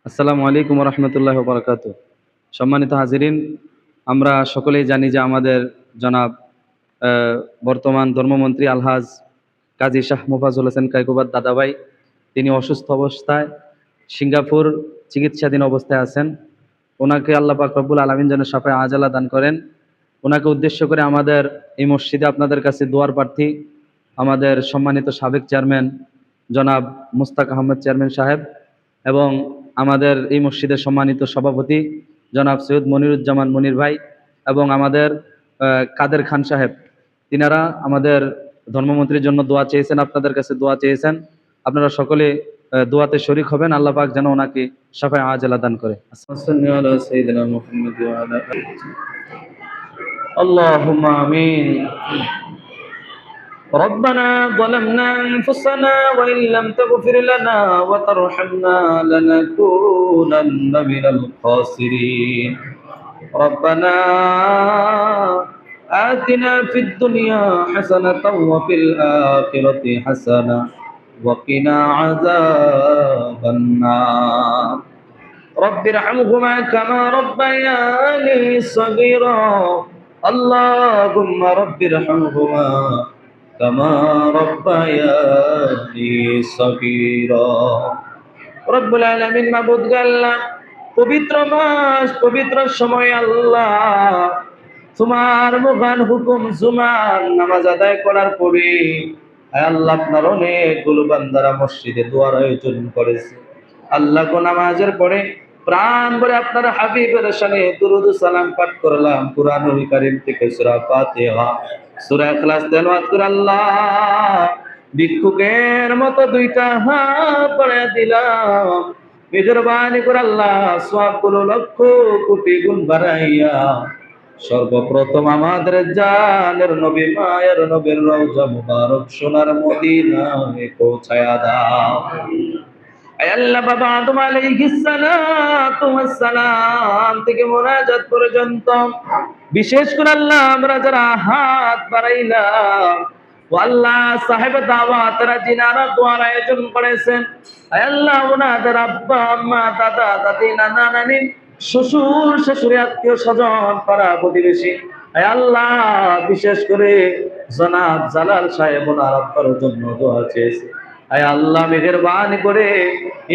আসসালামু আলাইকুম রহমতুল্লাহ বরকাত। সম্মানিত হাজিরিন, আমরা সকলেই জানি যে আমাদের জনাব বর্তমান ধর্মমন্ত্রী আলহাজ কাজী শাহ মোফাজ্জল হোসেন কায়কুবাদ দাদাভাই, তিনি অসুস্থ অবস্থায় সিঙ্গাপুর চিকিৎসাধীন অবস্থায় আছেন। ওনাকে আল্লাহ পাক রব্বুল আলামিন যেন শাফায়ে আজালা দান করেন। ওনাকে উদ্দেশ্য করে আমাদের এই মসজিদে আপনাদের কাছে দোয়ার প্রার্থী আমাদের সম্মানিত সাবেক চেয়ারম্যান জনাব মুস্তাক আহমেদ চেয়ারম্যান সাহেব এবং আমাদের এই মসজিদের সম্মানিত সভাপতি জনাব সৈয়দ মনিরুজ্জামান মনির ভাই এবং আমাদের কাদের খান সাহেব, তিনারা আমাদের ধর্মমন্ত্রীর জন্য দোয়া চেয়েছেন, আপনাদের কাছে দোয়া চেয়েছেন। আপনারা সকলে দোয়াতে শরীক হবেন, আল্লাহ পাক যেন ওনাকে শাফায়ে আজলা দান করে। আল্লাহুম্মা আমিন। ربنا ظلمنا أنفسنا وإن لم تغفر لنا وترحمنا لنكونن من الخاسرين. ربنا آتنا في الدنيا حسنة وفي الآخرة حسنة وقنا عذاب النار. رب ارحمهما كما ربياني صغيرا. اللهم رب ارحمهما কামা রব্বায়ানি সগীরা। রব্বুল আলামিন, মাবুদ আল্লাহ, পবিত্র মাস, পবিত্র সময় আল্লাহ, তোমার মহান হুকুম জুমার নামাজ আদায় করার পরে আল্লাহ আপনার অনেকগুলো বান্দারা মসজিদে দোয়ার আয়োজন করেছে। আল্লাহ গো, নামাজের পরে প্রাণ ভরে আপনার হাবিবের শানে দুরূদ ও সালাম পাঠ করলাম। কুরআনুল কারীম থেকে সূরা ফাতিহা, সূরা ইখলাস তেলাওয়াত করে আল্লাহ ভিক্ষুকের মতো দুইটা হাত বাড়ায় দিলাম। মেহেরবানি করে আল্লাহ সওয়াবগুলো লক্ষ কোটি গুণ বাড়াইয়া সর্বপ্রথম আমাদের জানের নবী মায়ের নবীর রওজা মুবারক সোনার মদিনায় পৌঁছায়া দাও। আয় আল্লাহ, বাবা আদম আলাইহিস সালাতু ওয়াস সালাম থেকে মুনাজাত পর্যন্ত বিশেষ করে আল্লাহ আমরা যারা হাত বাড়াইলাম, ও আল্লাহ সাহেব দাওয়াতরা জিনারা দোয়ার আয়োজন করেছেন, আয় আল্লাহ ওনাদের আব্বা আম্মা দাদা দাদি নানা নানি শ্বশুর শাশুড়ি আত্মীয় স্বজন পাড়া প্রতিবেশী, আয় আল্লাহ বিশেষ করে জনাব জালাল সাহেব ওনার আব্বার জন্য দোয়া চেয়েছে। আয় আল্লাহ মেহেরবানি করে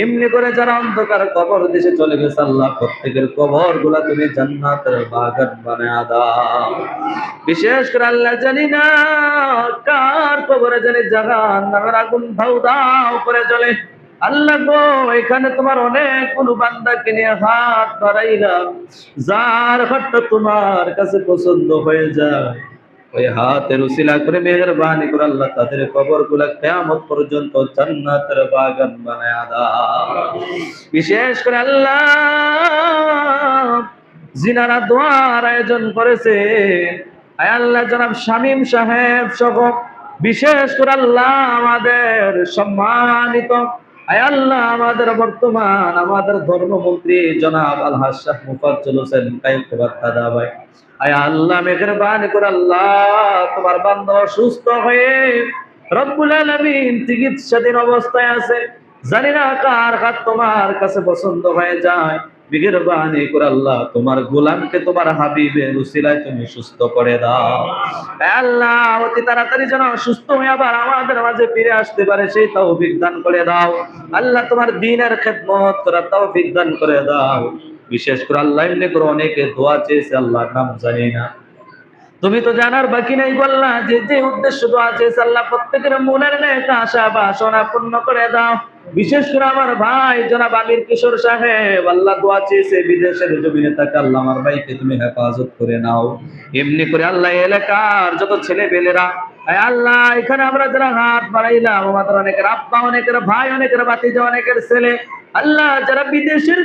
এমনি করে যারা অন্ধকার কবর দেশে চলে গেছে আল্লাহ প্রত্যেকের কবর গুলা তুমি জান্নাতের বাগান বানায়া দাও। বিশেষ করে আল্লাহ জানি না কার কবরে জানি জাহান্নামের আগুন ধাউ ধাউ করে জ্বলে। আল্লাহ গো, এখানে তোমার অনেকগুলো বান্দাকে নিয়ে হাত বাড়াইলাম, যার হাতটা তোমার কাছে পছন্দ হয়ে যায় ওই হাতের উসিলা করে মেহেরবানি করে আল্লাহ তাদের কবরগুলা কিয়ামত পর্যন্ত জান্নাতের বাগান বানায়া দাও। বিশেষ করে আল্লাহ জিনারা দোয়ার আয়োজন করেছে, আয় আল্লাহ জনাব শামীম সাহেব সহ বিশেষ করে আল্লাহ আমাদের সম্মানিত, আয় আল্লাহ আমাদের বর্তমান আমাদের ধর্মমন্ত্রী জনাব আলহাজ শাহ মোফাজ্জল হোসেন কায়কুবাদ দাদাভাই, আয় আল্লাহ মেহেরবানি করে আল্লাহ তোমার বান্দা সুস্থ হয়ে রব্বুল আলামিন চিকিৎসাধীন অবস্থায় আছে, জানি না কার হাত তোমার কাছে পছন্দ হয়ে যায়। মেহেরবানি করে আল্লাহ তোমার গোলামকে তোমার হাবিবের উসিলায় তুমি সুস্থ করে দাও। আল্লাহ অতি তাড়াতাড়ি যেন সুস্থ হয়ে আবার আমাদের মাঝে ফিরে আসতে পারে সেই তৌফিক দান করে দাও। আল্লাহ তোমার দ্বীনের খেদমত করার তৌফিক দান করে দাও। বিশেষ করে আল্লাহ এমনি করে অনেকে দোয়া চেয়েছে, আল্লাহর নাম জানি না, তুমি তো জানার বাকি নাই। বললা যে যে উদ্দেশ্য দোয়া চেয়েছে আল্লাহ প্রত্যেকের মনের নেক আশা বাসনা পূর্ণ করে দাও। বিশেষ করে আমার ভাই জনাব আমির কিশোর সাহেব আল্লাহ দোয়া চেয়েছে বিদেশের জমিনে থাকে, আল্লাহ আমার ভাইকে তুমি হেফাজত করে নাও। এমনি করে আল্লাহ এলাকার যত ছেলে পেলেরা, আল্লাহ এখানে আমরা যারা হাত বাড়াইলাম আমাদের অনেকের আব্বা, অনেকের ভাই, অনেকের ভাতিজা, অনেকের ছেলে, আল্লাহ যারা বিদেশের